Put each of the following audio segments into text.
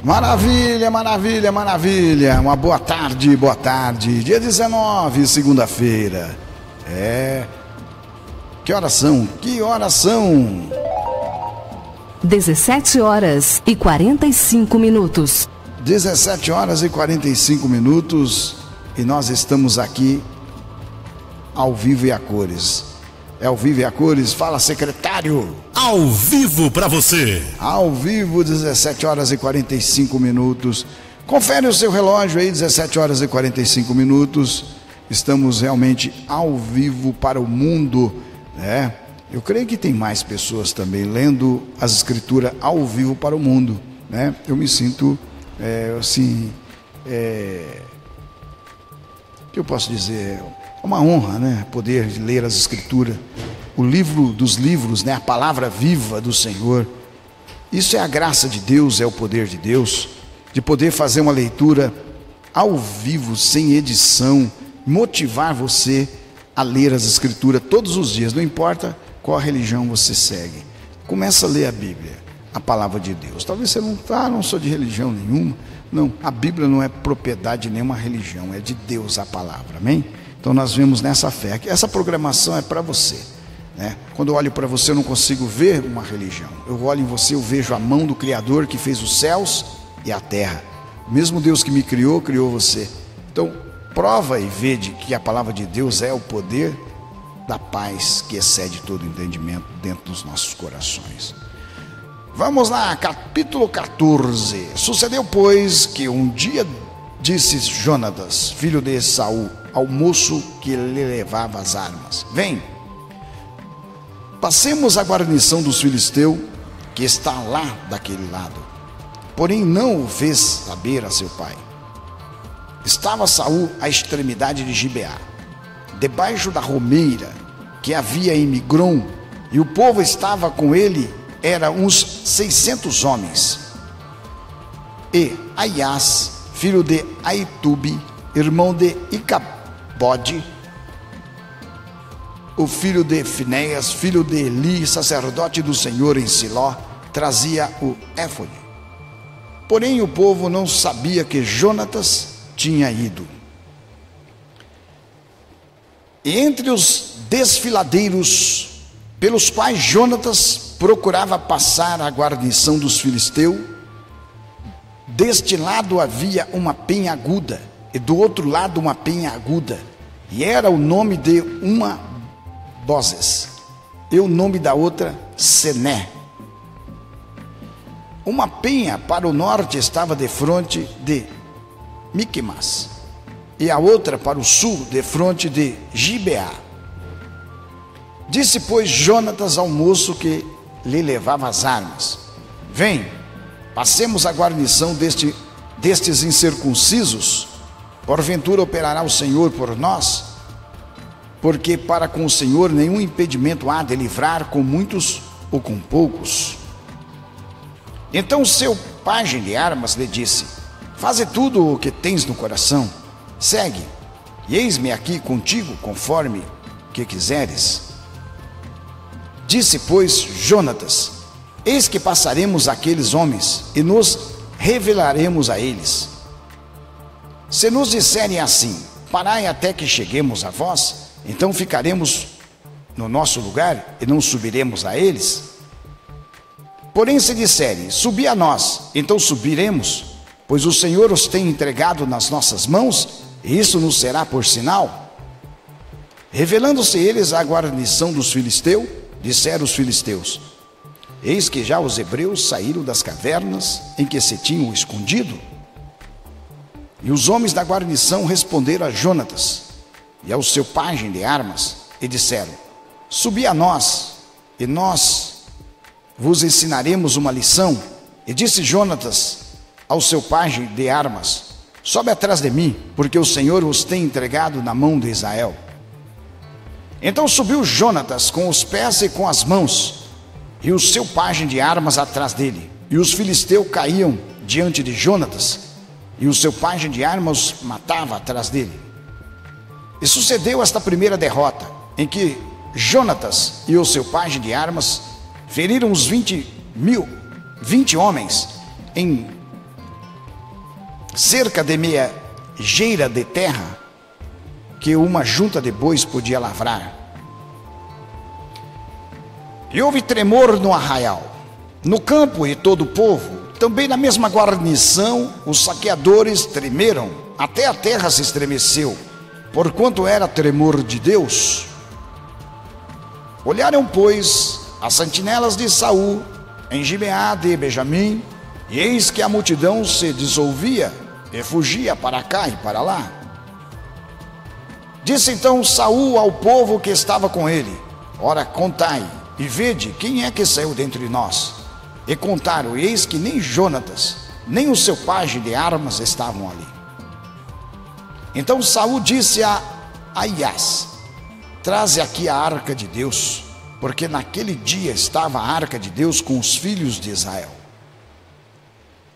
Maravilha, maravilha, maravilha. Uma boa tarde, boa tarde. Dia 19, segunda-feira. Que horas são? Que horas são? 17 horas e 45 minutos. 17 horas e 45 minutos. E nós estamos aqui ao vivo e a cores. É ao vivo e a cores. Fala, secretário. Ao vivo para você. Ao vivo, 17 horas e 45 minutos. Confere o seu relógio aí, 17 horas e 45 minutos. Estamos realmente ao vivo para o mundo, né? Eu creio que tem mais pessoas também lendo as escrituras ao vivo para o mundo, né? Eu me sinto, o que eu posso dizer? É uma honra, né? Poder ler as escrituras, o livro dos livros, né? A palavra viva do Senhor. Isso é a graça de Deus, é o poder de Deus, de poder fazer uma leitura ao vivo, sem edição, motivar você a ler as escrituras todos os dias, não importa qual religião você segue. Começa a ler a Bíblia, a palavra de Deus. Talvez você não sou de religião nenhuma. Não, a Bíblia não é propriedade de nenhuma religião, é de Deus a palavra, amém? Então nós vemos nessa fé que essa programação é para você, né? Quando eu olho para você eu não consigo ver uma religião. Eu olho em você, eu vejo a mão do Criador que fez os céus e a terra. O mesmo Deus que me criou, criou você. Então prova e vede que a palavra de Deus é o poder da paz que excede todo entendimento dentro dos nossos corações. Vamos lá, capítulo 14. Sucedeu, pois, que um dia disse Jonatas, filho de Saul, ao moço que lhe levava as armas: vem, passemos a guarnição dos filisteus, que está lá daquele lado. Porém não o fez saber a seu pai. Estava Saul à extremidade de Gibeá, debaixo da romeira que havia em Migron, e o povo estava com ele, era uns 600 homens. E Aias, filho de Aitube, irmão de Icabode, o filho de Finéias, filho de Eli, sacerdote do Senhor em Siló, trazia o éfode. Porém o povo não sabia que Jonatas tinha ido. E entre os desfiladeiros pelos quais Jonatas procurava passar a guarnição dos filisteus, deste lado havia uma penha aguda, e do outro lado uma penha aguda, e era o nome de uma Bozes, e o nome da outra Sené. Uma penha para o norte estava defronte de Miqumas, e a outra para o sul defronte de Gibeá. Disse, pois, Jonatas ao moço que lhe levava as armas: vem, passemos a guarnição destes incircuncisos, porventura operará o Senhor por nós? Porque para com o Senhor nenhum impedimento há de livrar com muitos ou com poucos. Então seu pajem de armas lhe disse: faze tudo o que tens no coração, segue, e eis-me aqui contigo conforme que quiseres. Disse, pois, Jonatas: eis que passaremos aqueles homens e nos revelaremos a eles. Se nos disserem assim: parai até que cheguemos a vós, então ficaremos no nosso lugar e não subiremos a eles. Porém se disserem: subi a nós, então subiremos, pois o Senhor os tem entregado nas nossas mãos, e isso nos será por sinal. Revelando-se eles à guarnição dos filisteus, disseram os filisteus: eis que já os hebreus saíram das cavernas em que se tinham escondido. E os homens da guarnição responderam a Jonatas e ao seu pajem de armas, e disseram: subi a nós, e nós vos ensinaremos uma lição. E disse Jonatas ao seu pajem de armas: sobe atrás de mim, porque o Senhor os tem entregado na mão de Israel. Então subiu Jonatas com os pés e com as mãos, e o seu pajem de armas atrás dele. E os filisteus caíam diante de Jonatas, e o seu pajem de armas os matava atrás dele. E sucedeu esta primeira derrota, em que Jonatas e o seu pajem de armas feriram os 20 homens em cerca de meia geira de terra que uma junta de bois podia lavrar. E houve tremor no arraial, no campo e todo o povo. Também na mesma guarnição, os saqueadores tremeram, até a terra se estremeceu, porquanto era tremor de Deus. Olharam, pois, as sentinelas de Saul em Gibeá de Benjamim, e eis que a multidão se dissolvia e fugia para cá e para lá. Disse então Saul ao povo que estava com ele: ora, contai, e vede quem é que saiu dentre nós. E contaram, e eis que nem Jonatas, nem o seu pajem de armas estavam ali. Então Saul disse a Aias: traze aqui a arca de Deus, porque naquele dia estava a arca de Deus com os filhos de Israel.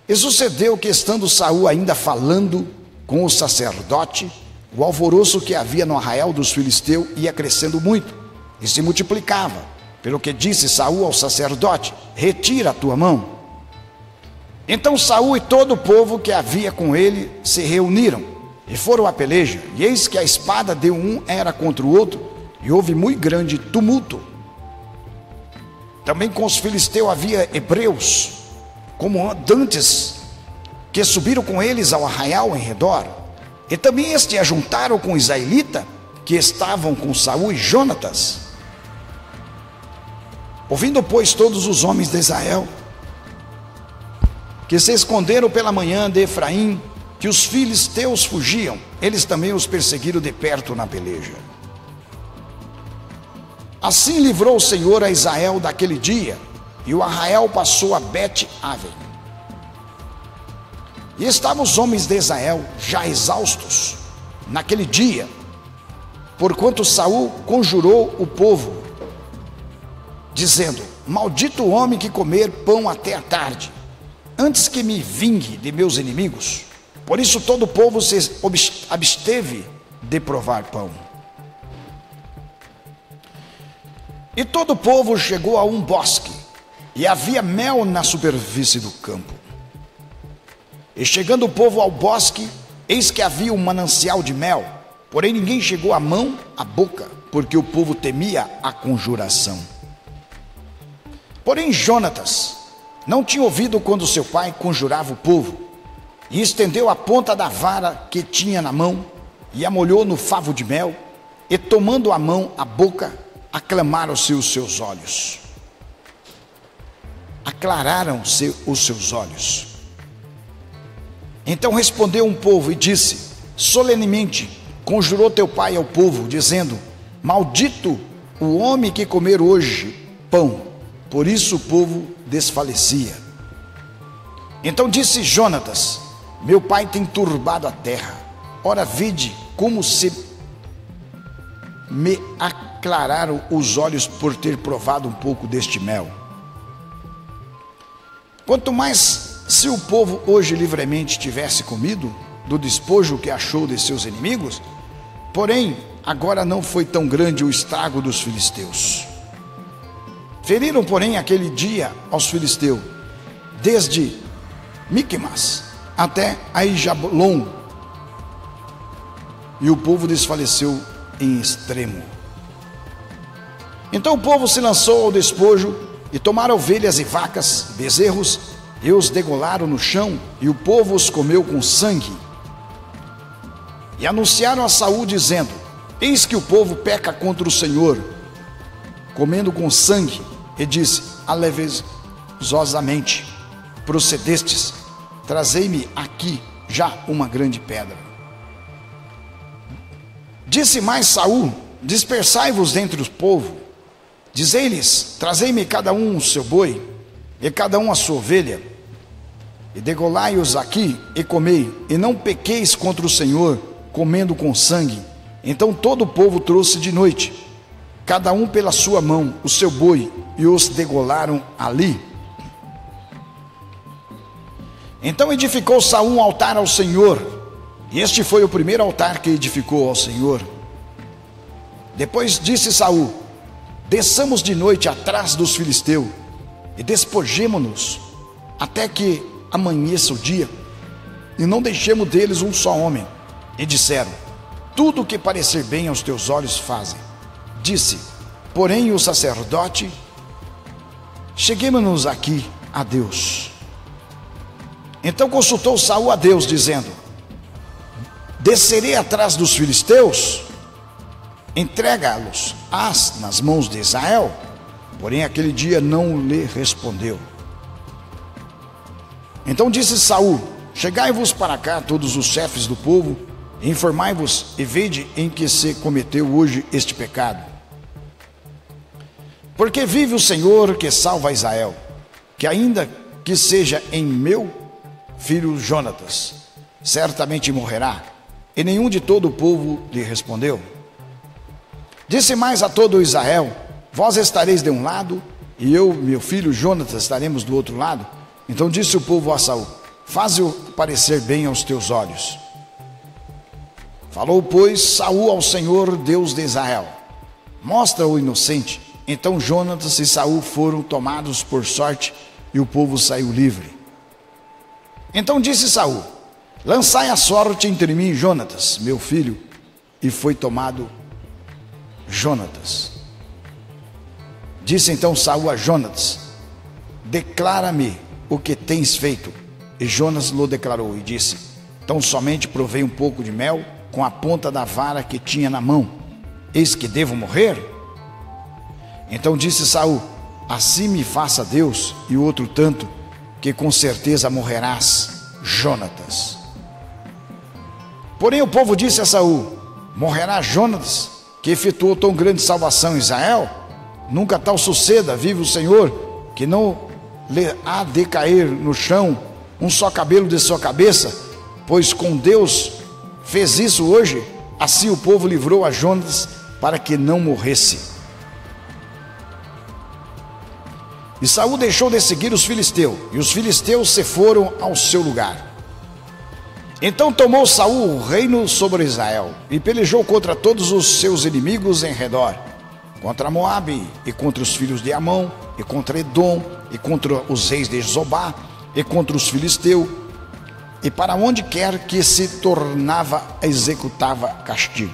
E sucedeu que, estando Saul ainda falando com o sacerdote, o alvoroço que havia no arraial dos filisteus ia crescendo muito e se multiplicava. Pelo que disse Saul ao sacerdote: retira a tua mão. Então Saul e todo o povo que havia com ele se reuniram e foram à peleja. E eis que a espada de um era contra o outro, e houve muito grande tumulto. Também com os filisteus havia hebreus, como dantes, que subiram com eles ao arraial em redor. E também este ajuntaram com os israelitas, que estavam com Saul e Jonatas. Ouvindo, pois, todos os homens de Israel, que se esconderam pela manhã de Efraim, que os filisteus fugiam, eles também os perseguiram de perto na peleja. Assim livrou o Senhor a Israel daquele dia, e o arraial passou a Bet-Aven. E estavam os homens de Israel já exaustos naquele dia, porquanto Saul conjurou o povo, dizendo: maldito o homem que comer pão até a tarde, antes que me vingue de meus inimigos. Por isso todo o povo se absteve de provar pão. E todo o povo chegou a um bosque, e havia mel na superfície do campo. E chegando o povo ao bosque, eis que havia um manancial de mel, porém ninguém chegou a mão à boca, porque o povo temia a conjuração. Porém Jonatas não tinha ouvido quando seu pai conjurava o povo, e estendeu a ponta da vara que tinha na mão, e a molhou no favo de mel, e tomando a mão à boca, aclamaram-se os seus olhos. Aclararam-se os seus olhos. Então respondeu um povo e disse: solenemente conjurou teu pai ao povo, dizendo: maldito o homem que comer hoje pão. Por isso o povo desfalecia. Então disse Jonatas: meu pai tem turbado a terra. Ora, vede como se me aclararam os olhos por ter provado um pouco deste mel. Quanto mais se o povo hoje livremente tivesse comido do despojo que achou de seus inimigos, porém agora não foi tão grande o estrago dos filisteus. Feriram, porém, aquele dia aos filisteus, desde Miqumas até Aijalon, e o povo desfaleceu em extremo. Então o povo se lançou ao despojo, e tomaram ovelhas e vacas, bezerros, e os degolaram no chão, e o povo os comeu com sangue. E anunciaram a Saul, dizendo: eis que o povo peca contra o Senhor, comendo com sangue. E disse: alevosamente procedestes, trazei-me aqui já uma grande pedra. Disse mais Saul: dispersai-vos dentre o povo, dizei-lhes: trazei-me cada um o seu boi, e cada um a sua ovelha, e degolai-os aqui e comei, e não pequeis contra o Senhor, comendo com sangue. Então todo o povo trouxe de noite, cada um pela sua mão, o seu boi, e os degolaram ali. Então edificou Saul um altar ao Senhor, e este foi o primeiro altar que edificou ao Senhor. Depois disse Saul: desçamos de noite atrás dos filisteus, e despojemo-nos até que amanheça o dia. e não deixemos deles um só homem. E disseram: tudo o que parecer bem aos teus olhos fazem. Disse, porém, o sacerdote: cheguemo-nos aqui a Deus. Então consultou Saul a Deus, dizendo: descerei atrás dos filisteus, entrega-los nas mãos de Israel. Porém aquele dia não lhe respondeu. Então disse Saul: chegai-vos para cá todos os chefes do povo, e informai-vos e vede em que se cometeu hoje este pecado. Porque vive o Senhor que salva Israel, que ainda que seja em meu filho Jonatas, certamente morrerá. E nenhum de todo o povo lhe respondeu. Disse mais a todo Israel: vós estareis de um lado, e eu, meu filho Jonatas, estaremos do outro lado. Então disse o povo a Saul: faze-o parecer bem aos teus olhos. Falou, pois, Saul ao Senhor, Deus de Israel: mostra o inocente. Então Jonatas e Saul foram tomados por sorte, e o povo saiu livre. Então disse Saul: lançai a sorte entre mim e Jonatas, meu filho. E foi tomado Jonatas. Disse então Saul a Jonatas: declara-me o que tens feito. E Jonatas lhe declarou e disse: tão somente provei um pouco de mel com a ponta da vara que tinha na mão. Eis que devo morrer? Então disse Saul: assim me faça Deus e outro tanto, que com certeza morrerás, Jonatas. Porém o povo disse a Saul: morrerá Jonatas, que efetuou tão grande salvação em Israel? Nunca tal suceda, vive o Senhor, que não lhe há de cair no chão um só cabelo de sua cabeça, pois com Deus fez isso hoje. Assim o povo livrou a Jonatas para que não morresse. E Saul deixou de seguir os filisteus, e os filisteus se foram ao seu lugar. Então tomou Saul o reino sobre Israel, e pelejou contra todos os seus inimigos em redor, contra Moabe, e contra os filhos de Amon, e contra Edom, e contra os reis de Zobá, e contra os filisteus, e para onde quer que se tornava, executava castigo.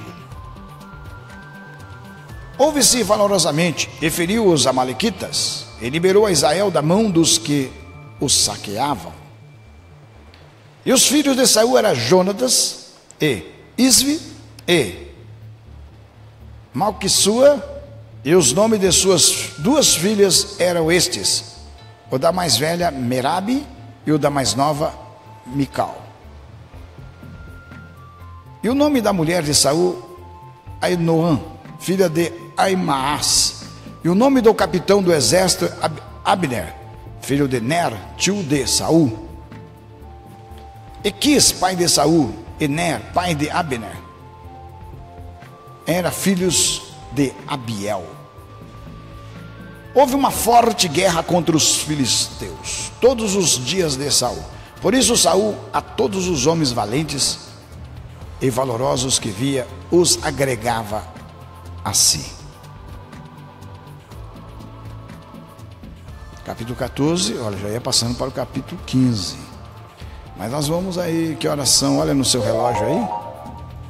Houve-se valorosamente, e feriu os amalequitas, e liberou a Israel da mão dos que os saqueavam. E os filhos de Saul eram Jonatas, e Isvi, e Malquissua, e os nomes de suas duas filhas eram estes: o da mais velha, Merabi, e o da mais nova, Mical. E o nome da mulher de Saul, Ainoã, filha de Aimaas. E o nome do capitão do exército, Abner, filho de Ner, tio de Saul. Equis, pai de Saul, e Ner, pai de Abner, eram filhos de Abiel. Houve uma forte guerra contra os filisteus todos os dias de Saul. Por isso Saul a todos os homens valentes e valorosos que via, os agregava a si. Capítulo 14, olha, já ia passando para o capítulo 15. Mas nós vamos aí, que horas são? Olha no seu relógio aí.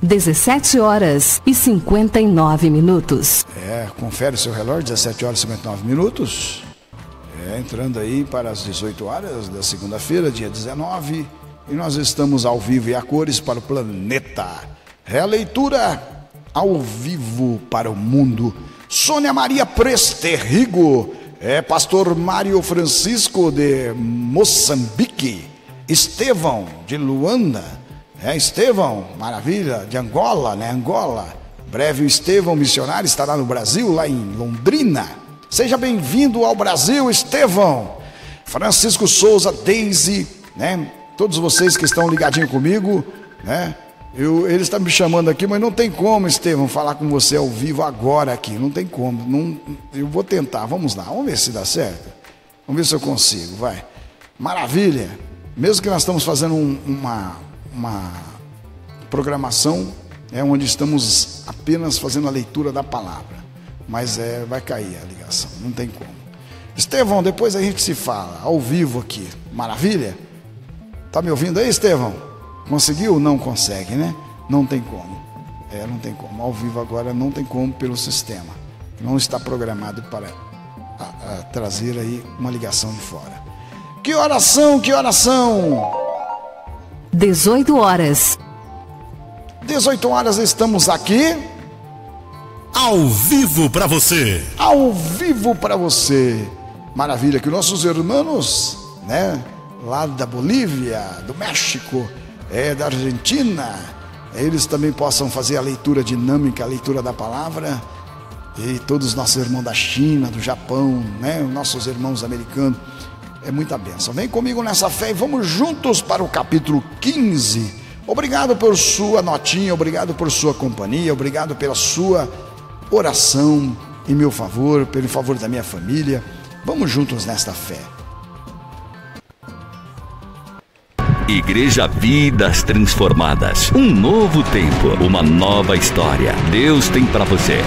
17h59. Confere o seu relógio, 17h59. Entrando aí para as 18 horas da segunda-feira, dia 19. E nós estamos ao vivo e a cores para o planeta. Releitura ao vivo para o mundo. Sônia Maria Presterrigo, pastor Mário Francisco de Moçambique, Estevão de Luanda, Estevão, maravilha, de Angola, Angola. Breve o Estevão missionário estará no Brasil, lá em Londrina. Seja bem-vindo ao Brasil, Estevão. Francisco Souza, Deise, todos vocês que estão ligadinhos comigo, ele está me chamando aqui, mas não tem como, Estevão, falar com você ao vivo agora aqui, não tem como, eu vou tentar, vamos lá, vamos ver se dá certo, vamos ver se eu consigo, vai. Maravilha, mesmo que nós estamos fazendo uma programação, onde estamos apenas fazendo a leitura da palavra, mas vai cair a ligação, não tem como. Estevão, depois a gente se fala, ao vivo aqui, maravilha? Tá me ouvindo aí, Estevão? Conseguiu? Não consegue, né? Não tem como. Não tem como. Ao vivo agora não tem como pelo sistema. Não está programado para trazer aí uma ligação de fora. Que oração, que oração! 18 horas. 18 horas estamos aqui. Ao vivo para você. Ao vivo para você. Maravilha, que nossos irmãos, né? Lá da Bolívia, do México, da Argentina, eles também possam fazer a leitura dinâmica, a leitura da palavra. E todos os nossos irmãos da China, do Japão, né? Os nossos irmãos americanos. É muita bênção. Vem comigo nessa fé e vamos juntos para o capítulo 15. Obrigado por sua notinha, obrigado por sua companhia, obrigado pela sua oração em meu favor, pelo favor da minha família. Vamos juntos nesta fé. Igreja Vidas Transformadas. Um novo tempo, uma nova história. Deus tem para você.